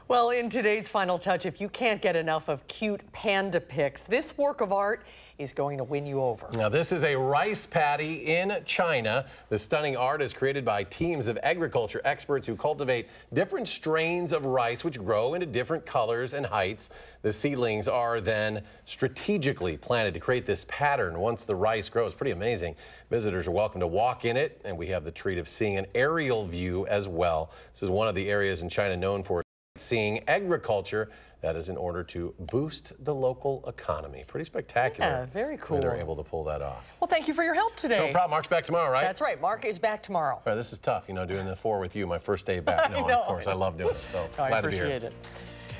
Well, in today's Final Touch, if you can't get enough of cute panda pics, this work of art is going to win you over. Now, this is a rice paddy in China. The stunning art is created by teams of agriculture experts who cultivate different strains of rice which grow into different colors and heights. The seedlings are then strategically planted to create this pattern once the rice grows. Pretty amazing. Visitors are welcome to walk in it, and we have the treat of seeing an aerial view as well. This is one of the areas in China known for seeing agriculture. That is in order to boost the local economy. Pretty spectacular. Yeah, very cool. They're able to pull that off. Well, thank you for your help today. No problem. Mark's back tomorrow, right? That's right. Mark is back tomorrow. All right, this is tough, doing the 4 with you, my first day back. No, of course, I love doing it. So glad to be here. I appreciate it.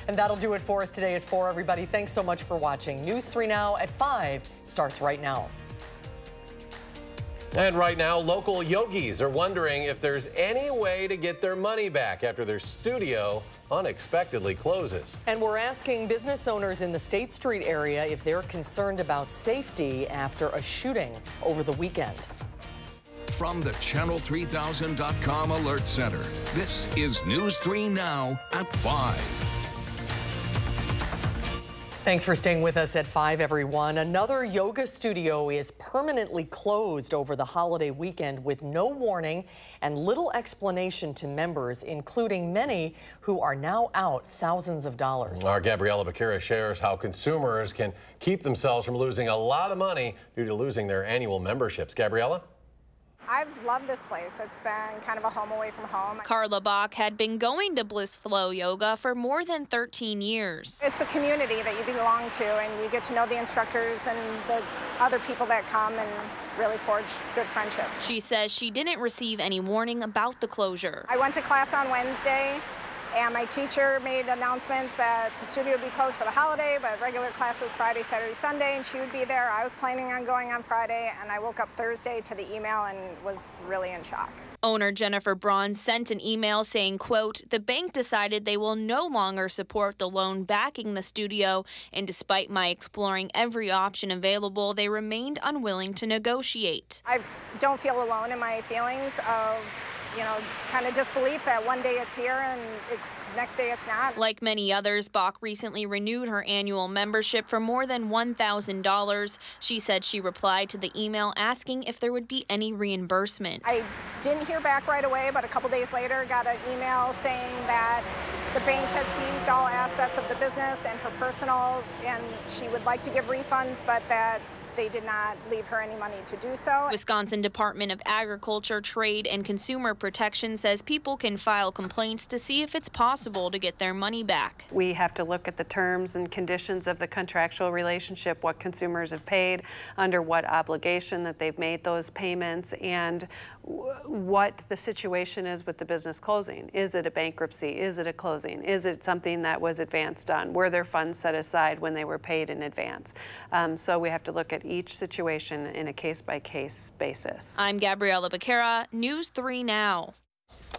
And that'll do it for us today at 4, everybody. Thanks so much for watching. News 3 Now at 5 starts right now. And right now, local yogis are wondering if there's any way to get their money back after their studio unexpectedly closes. And we're asking business owners in the State Street area if they're concerned about safety after a shooting over the weekend. From the Channel3000.com Alert Center, this is News 3 Now at 5. Thanks for staying with us at 5, everyone. Another yoga studio is permanently closed over the holiday weekend with no warning and little explanation to members, including many who are now out thousands of dollars. Our Gabriella Becerra shares how consumers can keep themselves from losing a lot of money due to losing their annual memberships. Gabriella? I've loved this place. It's been kind of a home away from home. Carla Bach had been going to Bliss Flow Yoga for more than 13 years. It's a community that you belong to, and you get to know the instructors and the other people that come and really forge good friendships. She says she didn't receive any warning about the closure. I went to class on Wednesday, and my teacher made announcements that the studio would be closed for the holiday, but regular classes Friday, Saturday, Sunday, and she would be there. I was planning on going on Friday, and I woke up Thursday to the email and was really in shock. Owner Jennifer Braun sent an email saying, quote, "The bank decided they will no longer support the loan backing the studio, and despite my exploring every option available, they remained unwilling to negotiate." I don't feel alone in my feelings of kind of disbelief that one day it's here and next day it's not. Like many others, Bach recently renewed her annual membership for more than $1,000. She said she replied to the email asking if there would be any reimbursement. I didn't hear back right away, but a couple days later got an email saying that the bank has seized all assets of the business and her personal, and she would like to give refunds, but that they did not leave her any money to do so. Wisconsin Department of Agriculture, Trade, and Consumer Protection says people can file complaints to see if it's possible to get their money back. We have to look at the terms and conditions of the contractual relationship, what consumers have paid, under what obligation that they've made those payments, and what the situation is with the business closing. Is it a bankruptcy? Is it a closing? Is it something that was advanced done? Were there funds set aside when they were paid in advance? So we have to look at each situation in a case-by-case basis. I'm Gabriella Becerra, News 3 Now.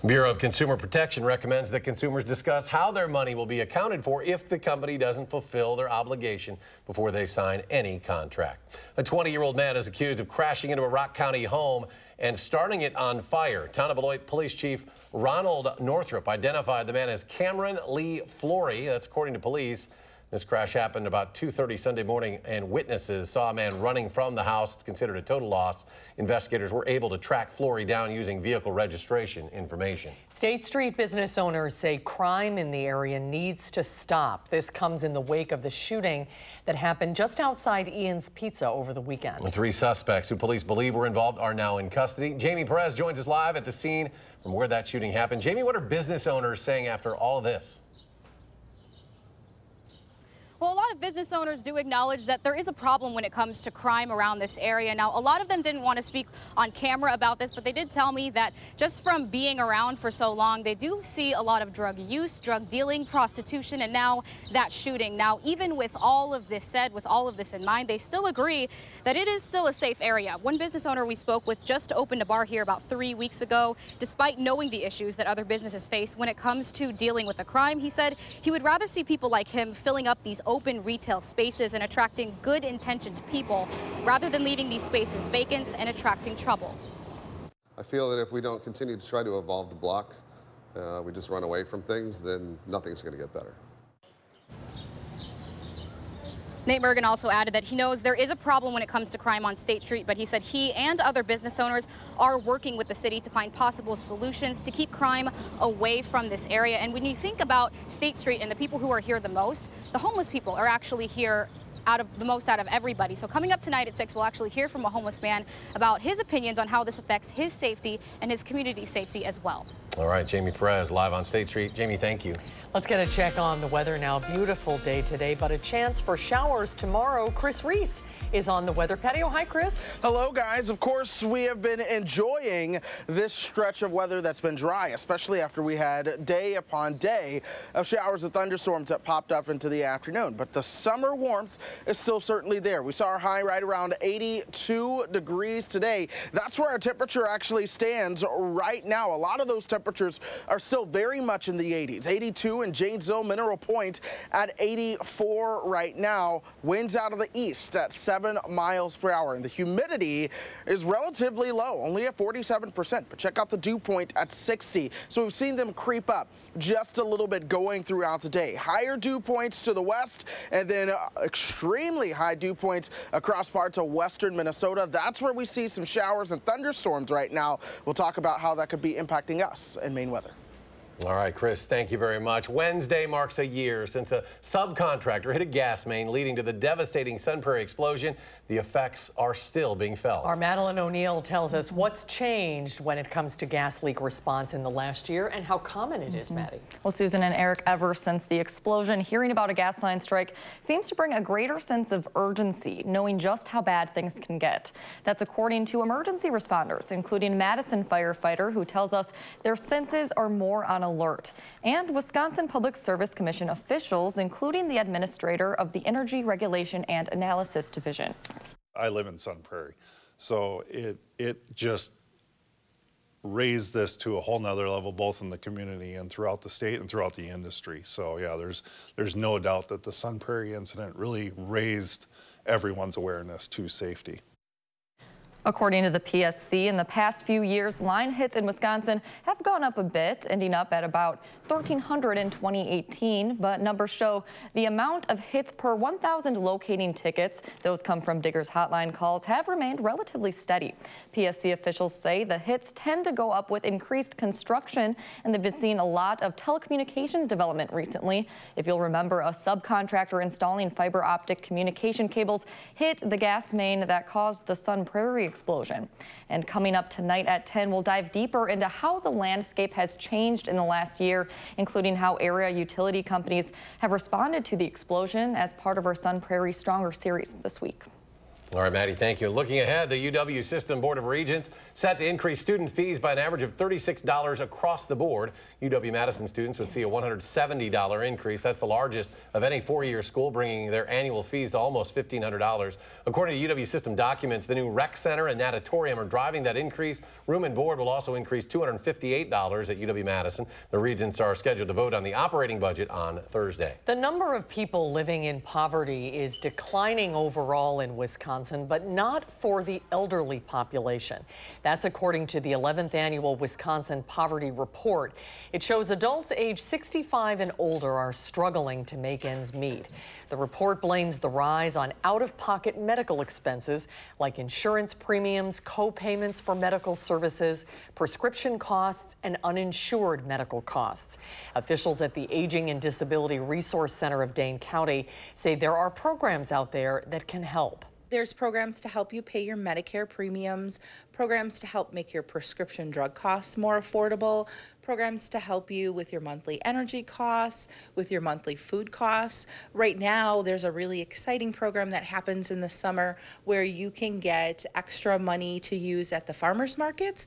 Bureau of Consumer Protection recommends that consumers discuss how their money will be accounted for if the company doesn't fulfill their obligation before they sign any contract. A 20-year-old man is accused of crashing into a Rock County home and starting it on fire. Town of Beloit Police Chief Ronald Northrup identified the man as Cameron Lee Flory. That's according to police. This crash happened about 2:30 Sunday morning, and witnesses saw a man running from the house. It's considered a total loss. Investigators were able to track Flory down using vehicle registration information. State Street business owners say crime in the area needs to stop. This comes in the wake of the shooting that happened just outside Ian's Pizza over the weekend. The 3 suspects who police believe were involved are now in custody. Jamie Perez joins us live at the scene from where that shooting happened. Jamie, what are business owners saying after all of this? Well, a lot of business owners do acknowledge that there is a problem when it comes to crime around this area. Now, a lot of them didn't want to speak on camera about this, but they did tell me that just from being around for so long, they do see a lot of drug use, drug dealing, prostitution, and now that shooting. Now, even with all of this said, with all of this in mind, they still agree that it is still a safe area. One business owner we spoke with just opened a bar here about 3 weeks ago. Despite knowing the issues that other businesses face when it comes to dealing with a crime, he said he would rather see people like him filling up these open retail spaces and attracting good-intentioned people rather than leaving these spaces vacant and attracting trouble. I feel that if we don't continue to try to evolve the block, we just run away from things, then nothing's going to get better. Nate Mergen also added that he knows there is a problem when it comes to crime on State Street, but he said he and other business owners are working with the city to find possible solutions to keep crime away from this area. And when you think about State Street and the people who are here the most, the homeless people are actually here out of everybody. So coming up tonight at 6, we'll actually hear from a homeless man about his opinions on how this affects his safety and his community safety as well. All right, Jamie Perez live on State Street. Jamie, thank you. Let's get a check on the weather now. Beautiful day today, but a chance for showers tomorrow. Chris Reese is on the weather patio. Hi, Chris. Hello, guys. Of course, we have been enjoying this stretch of weather that's been dry, especially after we had day upon day of showers and thunderstorms that popped up into the afternoon. But the summer warmth is still certainly there. We saw our high right around 82 degrees today. That's where our temperature actually stands right now. A lot of those temperatures are still very much in the 80s. 82 in Janesville, Mineral Point at 84 right now. Winds out of the east at 7 miles per hour. And the humidity is relatively low, only at 47%. But check out the dew point at 60. So we've seen them creep up just a little bit going throughout the day. Higher dew points to the west, and then extremely high dew points across parts of western Minnesota. That's where we see some showers and thunderstorms right now. We'll talk about how that could be impacting us in Maine weather. All right, Chris, thank you very much. Wednesday marks a year since a subcontractor hit a gas main, leading to the devastating Sun Prairie explosion. The effects are still being felt. Our Madeline O'Neill tells us what's changed when it comes to gas leak response in the last year and how common it is, Maddie. Well, Susan and Eric, ever since the explosion, hearing about a gas line strike seems to bring a greater sense of urgency, knowing just how bad things can get. That's according to emergency responders, including Madison firefighter, who tells us their senses are more on alert, and Wisconsin Public Service Commission officials, including the administrator of the Energy Regulation and Analysis Division. I live in Sun Prairie, so it just raised this to a whole nother level, both in the community and throughout the state and throughout the industry. So yeah, there's no doubt that the Sun Prairie incident really raised everyone's awareness to safety. According to the PSC, in the past few years, line hits in Wisconsin have gone up a bit, ending up at about 1,300 in 2018. But numbers show the amount of hits per 1,000 locating tickets, those come from Diggers hotline calls, have remained relatively steady. PSC officials say the hits tend to go up with increased construction, and they've been seeing a lot of telecommunications development recently. If you'll remember, a subcontractor installing fiber optic communication cables hit the gas main that caused the Sun Prairie explosion. And coming up tonight at 10, we'll dive deeper into how the landscape has changed in the last year, including how area utility companies have responded to the explosion as part of our Sun Prairie Stronger series this week. All right, Maddie, thank you. Looking ahead, the UW System Board of Regents set to increase student fees by an average of $36 across the board. UW-Madison students would see a $170 increase. That's the largest of any four-year school, bringing their annual fees to almost $1,500. According to UW System documents, the new rec center and natatorium are driving that increase. Room and board will also increase $258 at UW-Madison. The Regents are scheduled to vote on the operating budget on Thursday. The number of people living in poverty is declining overall in Wisconsin, but not for the elderly population. That's according to the 11th annual Wisconsin Poverty Report. It shows adults age 65 and older are struggling to make ends meet. The report blames the rise on out-of-pocket medical expenses like insurance premiums, co-payments for medical services, prescription costs, and uninsured medical costs. Officials at the Aging and Disability Resource Center of Dane County say there are programs out there that can help. There's programs to help you pay your Medicare premiums, programs to help make your prescription drug costs more affordable, programs to help you with your monthly energy costs, with your monthly food costs. Right now, there's a really exciting program that happens in the summer where you can get extra money to use at the farmers markets.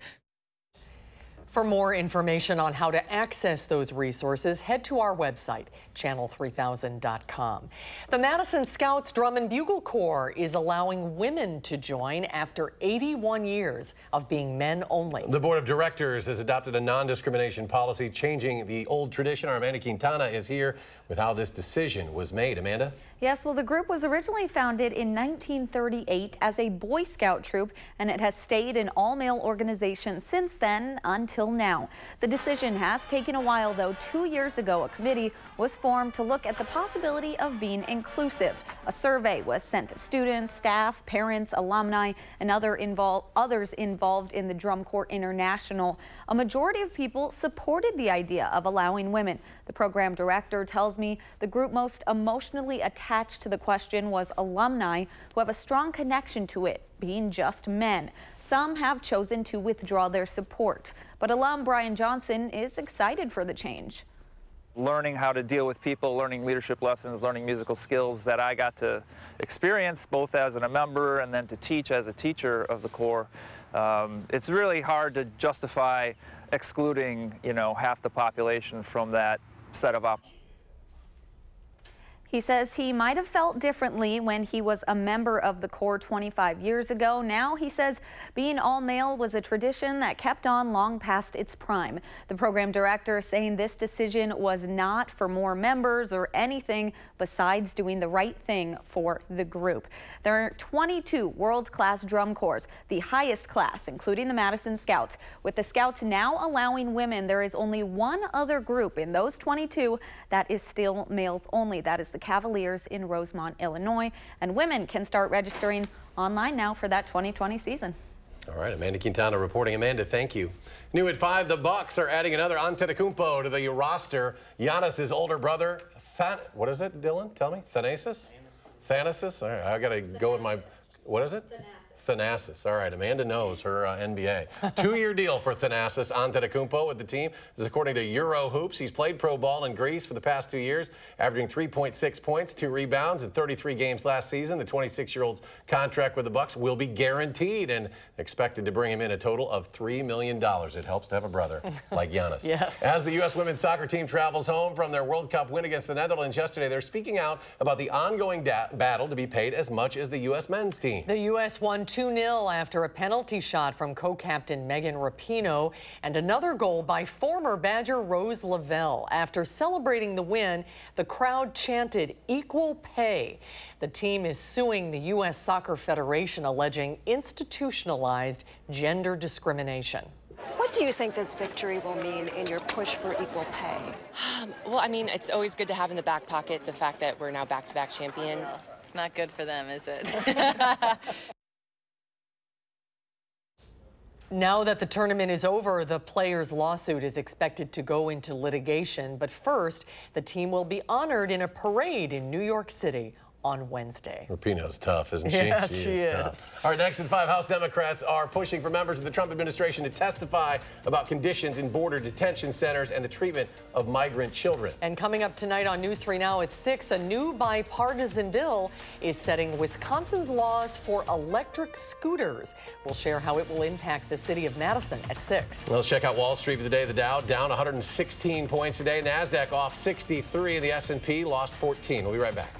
For more information on how to access those resources, head to our website, channel3000.com. The Madison Scouts Drum and Bugle Corps is allowing women to join after 81 years of being men only. The Board of Directors has adopted a non-discrimination policy, changing the old tradition. Our Amanda Quintana is here with how this decision was made. Amanda? Yes, well, the group was originally founded in 1938 as a Boy Scout troop, and it has stayed an all-male organization since then until now. The decision has taken a while, though. 2 years ago, a committee was formed to look at the possibility of being inclusive. A survey was sent to students, staff, parents, alumni, and others involved in the Drum Corps International. A majority of people supported the idea of allowing women. The program director tells me the group most emotionally attached to the question was alumni who have a strong connection to it, being just men. Some have chosen to withdraw their support, but alum Brian Johnson is excited for the change. Learning how to deal with people, learning leadership lessons, learning musical skills that I got to experience both as a member and then to teach as a teacher of the Corps. It's really hard to justify excluding, half the population from that set of opportunities. He says he might have felt differently when he was a member of the Corps 25 years ago. Now he says being all male was a tradition that kept on long past its prime. The program director saying this decision was not for more members or anything besides doing the right thing for the group. There are 22 world-class drum corps, the highest class, including the Madison Scouts. With the Scouts now allowing women, there is only one other group in those 22 that is still males only. That is the Cavaliers in Rosemont, Illinois, and women can start registering online now for that 2020 season. All right, Amanda Quintana reporting. Amanda, thank you. New at 5, the Bucks are adding another Antetokounmpo to the roster. Giannis's older brother, what is it, Dylan? Tell me. Thanasis? Thanasis? All right, I got to go with my, what is it? Thanasis. All right, Amanda knows her NBA. 2-year deal for Thanasis Antetokounmpo with the team. This is according to Euro Hoops. He's played pro ball in Greece for the past 2 years, averaging 3.6 points, 2 rebounds in 33 games last season. The 26-year-old's contract with the Bucks will be guaranteed and expected to bring him in a total of $3 million. It helps to have a brother like Giannis. Yes. As the U.S. women's soccer team travels home from their World Cup win against the Netherlands yesterday, they're speaking out about the ongoing battle to be paid as much as the U.S. men's team. The U.S. won 2-0 after a penalty shot from co-captain Megan Rapinoe and another goal by former Badger Rose Lavelle. After celebrating the win, the crowd chanted equal pay. The team is suing the U.S. Soccer Federation, alleging institutionalized gender discrimination. What do you think this victory will mean in your push for equal pay? Well, I mean, it's always good to have in the back pocket the fact that we're now back-to-back champions. It's not good for them, is it? Now that the tournament is over, the players' lawsuit is expected to go into litigation. But first, the team will be honored in a parade in New York City on Wednesday. Rapinoe's tough, isn't she? Yes, she is. Tough. All right, next at 5, House Democrats are pushing for members of the Trump administration to testify about conditions in border detention centers and the treatment of migrant children. And coming up tonight on News 3 Now at 6, a new bipartisan bill is setting Wisconsin's laws for electric scooters. We'll share how it will impact the city of Madison at 6. Let's check out Wall Street for the day. The Dow down 116 points today. NASDAQ off 63, and the S&P lost 14. We'll be right back.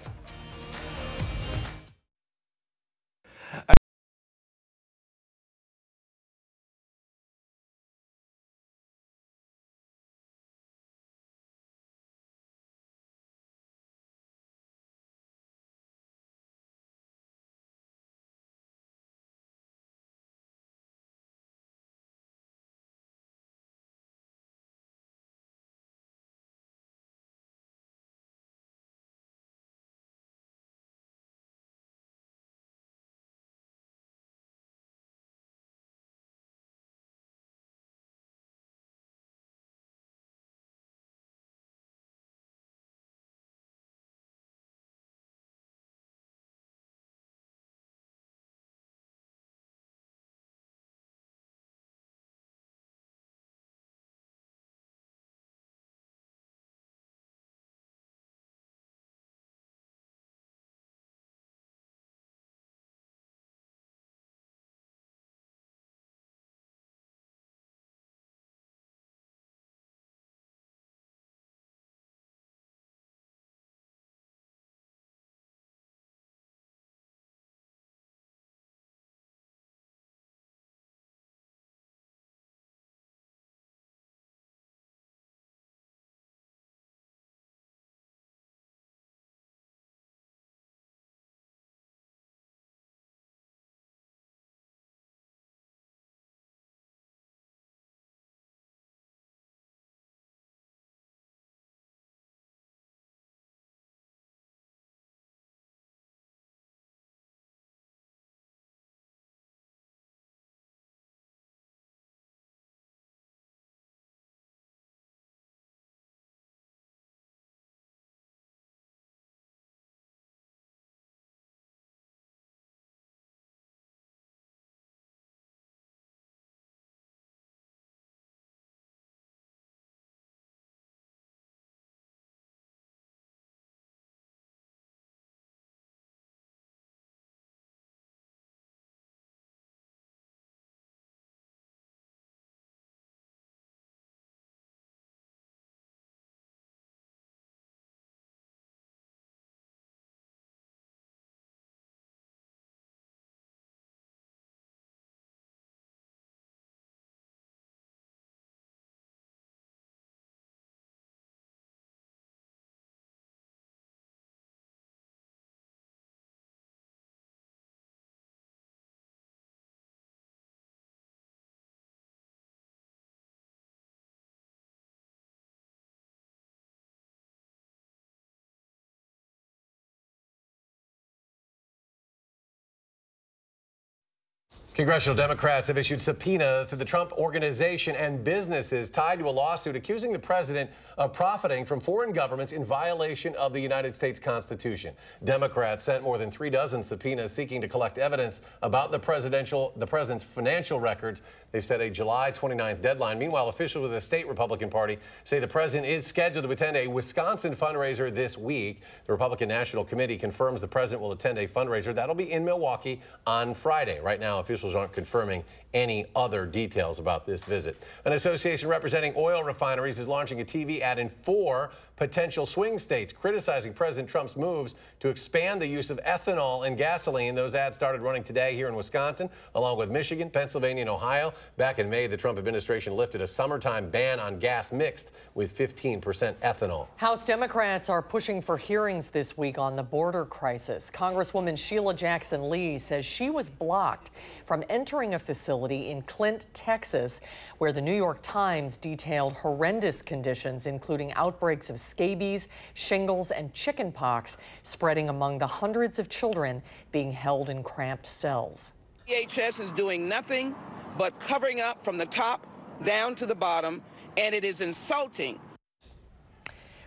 Congressional Democrats have issued subpoenas to the Trump Organization and businesses tied to a lawsuit accusing the president of profiting from foreign governments in violation of the United States Constitution. Democrats sent more than 36 subpoenas seeking to collect evidence about the president's financial records. They've set a July 29th deadline. Meanwhile, officials with the state Republican Party say the president is scheduled to attend a Wisconsin fundraiser this week. The Republican National Committee confirms the president will attend a fundraiser that'll be in Milwaukee on Friday. Right now, officials aren't confirming any other details about this visit. An association representing oil refineries is launching a TV ad in 4 potential swing states, criticizing President Trump's moves to expand the use of ethanol in gasoline. Those ads started running today here in Wisconsin, along with Michigan, Pennsylvania, and Ohio. Back in May, the Trump administration lifted a summertime ban on gas mixed with 15% ethanol. House Democrats are pushing for hearings this week on the border crisis. Congresswoman Sheila Jackson Lee says she was blocked from entering a facility in Clint, Texas, where the New York Times detailed horrendous conditions, including outbreaks of scabies, shingles, and chickenpox spreading among the hundreds of children being held in cramped cells. DHS is doing nothing but covering up from the top down to the bottom, and it is insulting.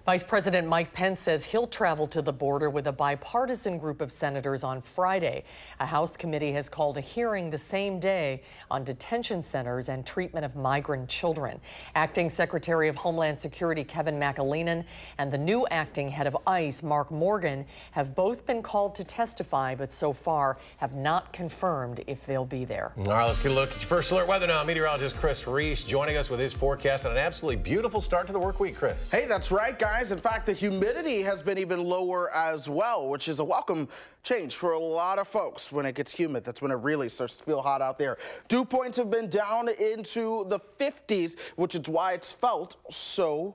Vice President Mike Pence says he'll travel to the border with a bipartisan group of senators on Friday. A House committee has called a hearing the same day on detention centers and treatment of migrant children. Acting Secretary of Homeland Security Kevin McAleenan and the new acting head of ICE, Mark Morgan, have both been called to testify, but so far have not confirmed if they'll be there. All right, let's get a look at your first alert weather now. Meteorologist Chris Reese joining us with his forecast and an absolutely beautiful start to the work week, Chris. Hey, that's right, guys. In fact, the humidity has been even lower as well, which is a welcome change for a lot of folks. When it gets humid, that's when it really starts to feel hot out there. Dew points have been down into the 50s, which is why it's felt so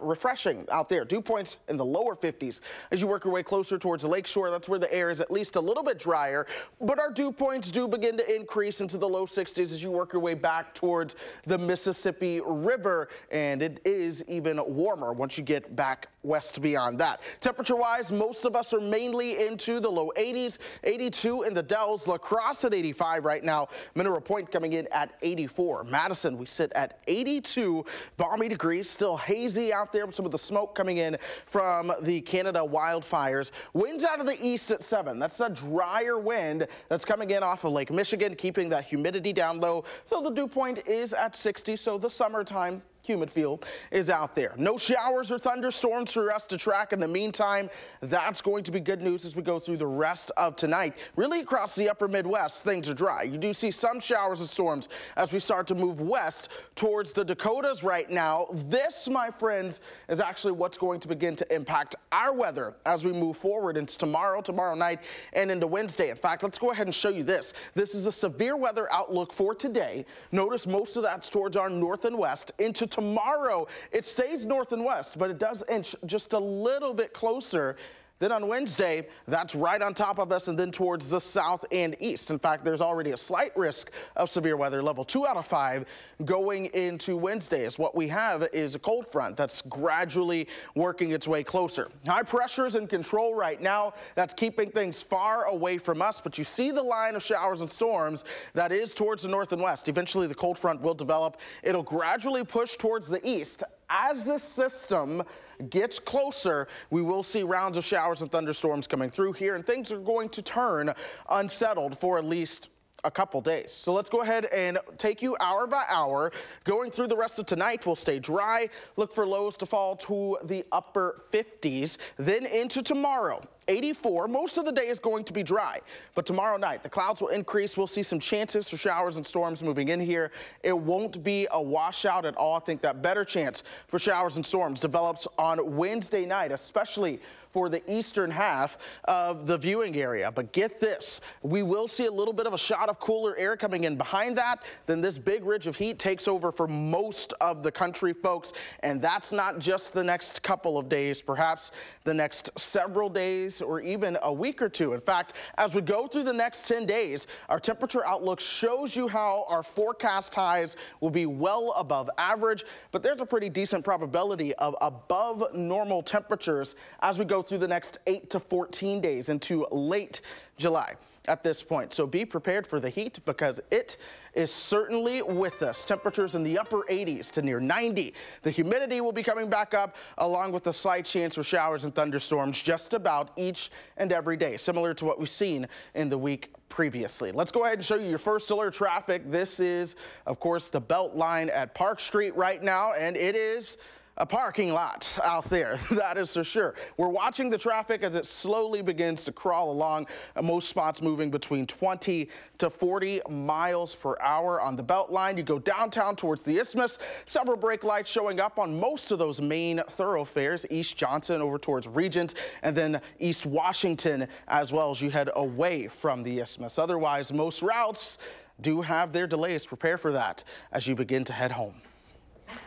refreshing out there. Dew points in the lower 50s. As you work your way closer towards the lakeshore, that's where the air is at least a little bit drier, but our dew points do begin to increase into the low 60s as you work your way back towards the Mississippi River, and it is even warmer once you get back west beyond that. Temperature-wise, most of us are mainly into the low 80s, 82 in the Dells, La Crosse at 85 right now, Mineral Point coming in at 84. Madison, we sit at 82 balmy degrees, still hazy out there with some of the smoke coming in from the Canada wildfires. Winds out of the east at 7. That's a drier wind that's coming in off of Lake Michigan, keeping that humidity down low, though the dew point is at 60, so the summertime humid feel is out there. No showers or thunderstorms for us to track in the meantime. That's going to be good news as we go through the rest of tonight. Really across the upper Midwest, things are dry. You do see some showers and storms as we start to move west towards the Dakotas right now. This, my friends, is actually what's going to begin to impact our weather as we move forward into tomorrow night, and into Wednesday. In fact, let's go ahead and show you this. This is a severe weather outlook for today. Notice most of that's towards our north and west. Into tomorrow, it stays north and west, but it does inch just a little bit closer. Then on Wednesday, that's right on top of us and then towards the south and east. In fact, there's already a slight risk of severe weather, level 2 out of 5, going into Wednesday. As what we have is a cold front that's gradually working its way closer. High pressure is in control right now. That's keeping things far away from us, but you see the line of showers and storms that is towards the north and west. Eventually, the cold front will develop. It'll gradually push towards the east. As this system gets closer, we will see rounds of showers and thunderstorms coming through here, and things are going to turn unsettled for at least a couple days. So let's go ahead and take you hour by hour. Going through the rest of tonight, we'll stay dry. Look for lows to fall to the upper 50s. Then into tomorrow, 84. Most of the day is going to be dry, but tomorrow night the clouds will increase. We'll see some chances for showers and storms moving in here. It won't be a washout at all. I think that better chance for showers and storms develops on Wednesday night, especially for the eastern half of the viewing area. But get this, we will see a little bit of a shot of cooler air coming in behind that. Then this big ridge of heat takes over for most of the country, folks. And that's not just the next couple of days, perhaps the next several days or even a week or two. In fact, as we go through the next 10 days, our temperature outlook shows you how our forecast highs will be well above average, but there's a pretty decent probability of above normal temperatures as we go through the next 8 to 14 days into late July. at this point. So be prepared for the heat because it is certainly with us. Temperatures in the upper 80s to near 90. The humidity will be coming back up along with a slight chance for showers and thunderstorms just about each and every day, similar to what we've seen in the week previously. Let's go ahead and show you your first alert traffic. This is, of course, the belt line at Park Street right now, and it is a parking lot out there, that is for sure. We're watching the traffic as it slowly begins to crawl along, most spots moving between 20 to 40 miles per hour on the belt line. You go downtown towards the Isthmus, several brake lights showing up on most of those main thoroughfares, East Johnson over towards Regent, and then East Washington as well as you head away from the Isthmus. Otherwise, most routes do have their delays. Prepare for that as you begin to head home.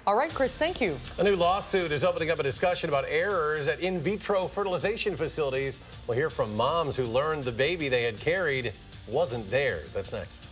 All right, Chris, thank you. A new lawsuit is opening up a discussion about errors at in vitro fertilization facilities. We'll hear from moms who learned the baby they had carried wasn't theirs. That's next.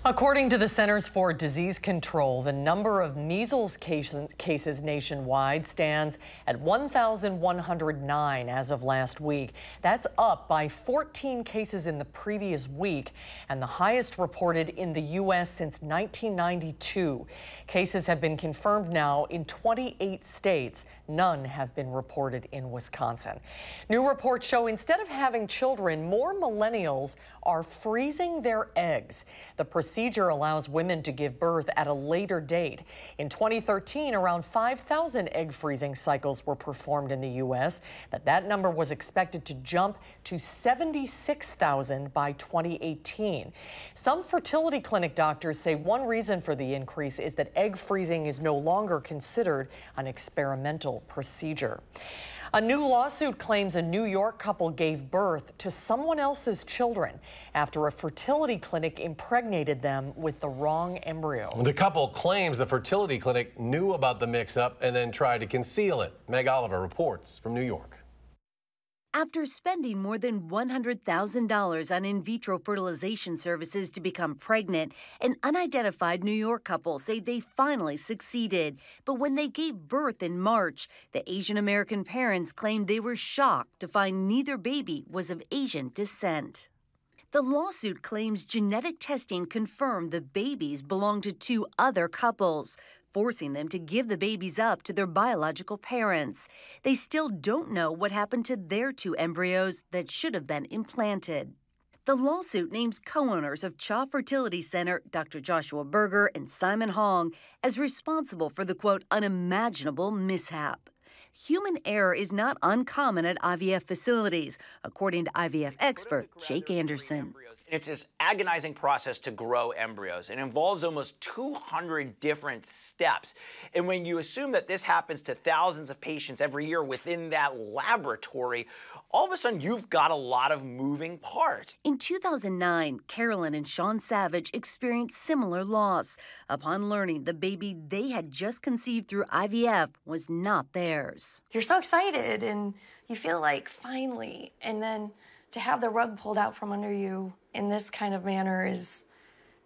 According to the Centers for Disease Control, the number of measles cases nationwide stands at 1,109 as of last week. That's up by 14 cases in the previous week and the highest reported in the U.S. since 1992. Cases have been confirmed now in 28 states. None have been reported in Wisconsin. New reports show instead of having children, more millennials are freezing their eggs. The procedure allows women to give birth at a later date. In 2013, around 5,000 egg freezing cycles were performed in the U.S., but that number was expected to jump to 76,000 by 2018. Some fertility clinic doctors say one reason for the increase is that egg freezing is no longer considered an experimental procedure. A new lawsuit claims a New York couple gave birth to someone else's children after a fertility clinic impregnated them with the wrong embryo. The couple claims the fertility clinic knew about the mix-up and then tried to conceal it. Meg Oliver reports from New York. After spending more than $100,000 on in vitro fertilization services to become pregnant, an unidentified New York couple say they finally succeeded. But when they gave birth in March, the Asian American parents claimed they were shocked to find neither baby was of Asian descent. The lawsuit claims genetic testing confirmed the babies belonged to two other couples, forcing them to give the babies up to their biological parents. They still don't know what happened to their two embryos that should have been implanted. The lawsuit names co-owners of Cha Fertility Center, Dr. Joshua Berger and Simon Hong, as responsible for the, quote, unimaginable mishap. Human error is not uncommon at IVF facilities, according to IVF expert Jake Anderson. It's this agonizing process to grow embryos. It involves almost 200 different steps. And when you assume that this happens to thousands of patients every year within that laboratory, all of a sudden you've got a lot of moving parts. In 2009, Carolyn and Sean Savage experienced similar loss upon learning the baby they had just conceived through IVF was not theirs. You're so excited and you feel like finally, and then to have the rug pulled out from under you in this kind of manner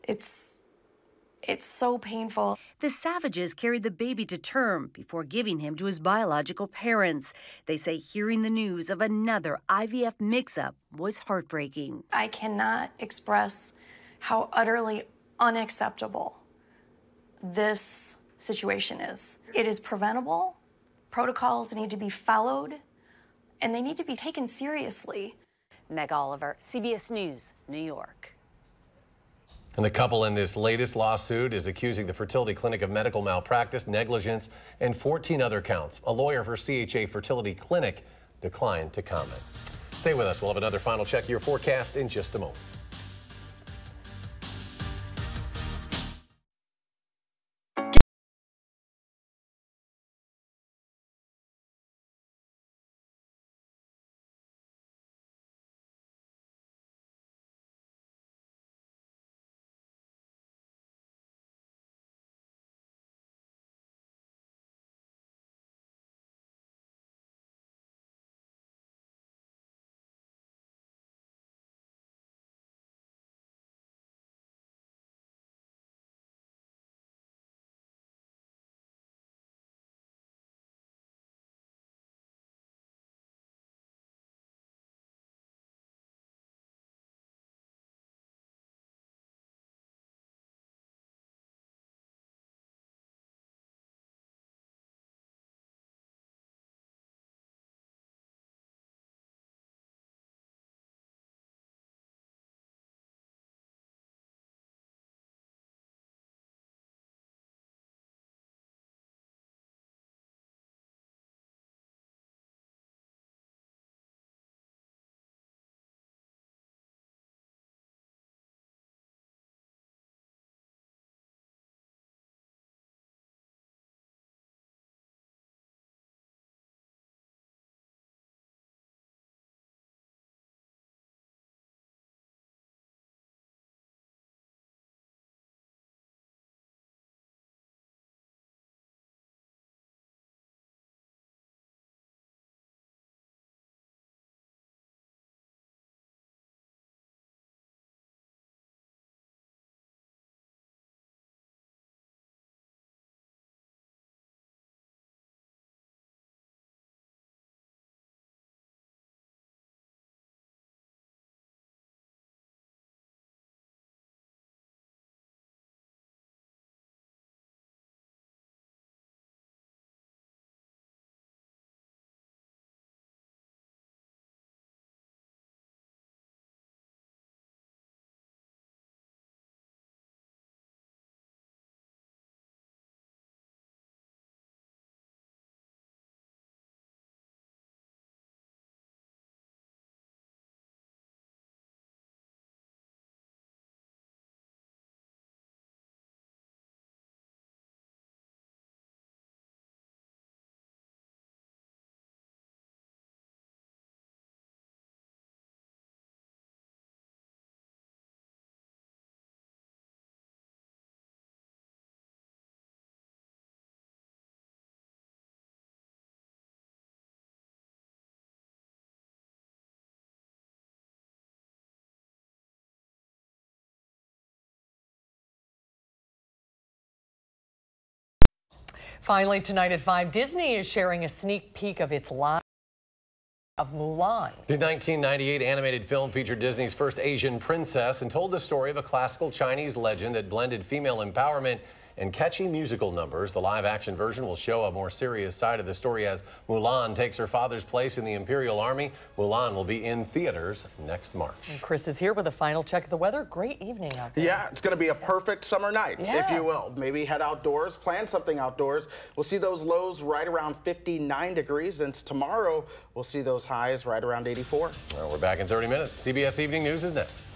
it's so painful. The Savages carried the baby to term before giving him to his biological parents. They say hearing the news of another IVF mix-up was heartbreaking. I cannot express how utterly unacceptable this situation is. It is preventable. Protocols need to be followed, and they need to be taken seriously. Meg Oliver, CBS News, New York. And the couple in this latest lawsuit is accusing the fertility clinic of medical malpractice, negligence, and 14 other counts. A lawyer for CHA Fertility Clinic declined to comment. Stay with us. We'll have another final check of your forecast in just a moment. Finally, tonight at 5, Disney is sharing a sneak peek of its live of Mulan. The 1998 animated film featured Disney's first Asian princess and told the story of a classical Chinese legend that blended female empowerment and catchy musical numbers. The live-action version will show a more serious side of the story as Mulan takes her father's place in the Imperial Army. Mulan will be in theaters next March. And Chris is here with a final check of the weather. Great evening out there. Yeah, it's going to be a perfect summer night, if you will. Maybe head outdoors, plan something outdoors. We'll see those lows right around 59 degrees, and tomorrow we'll see those highs right around 84. Well, we're back in 30 minutes. CBS Evening News is next.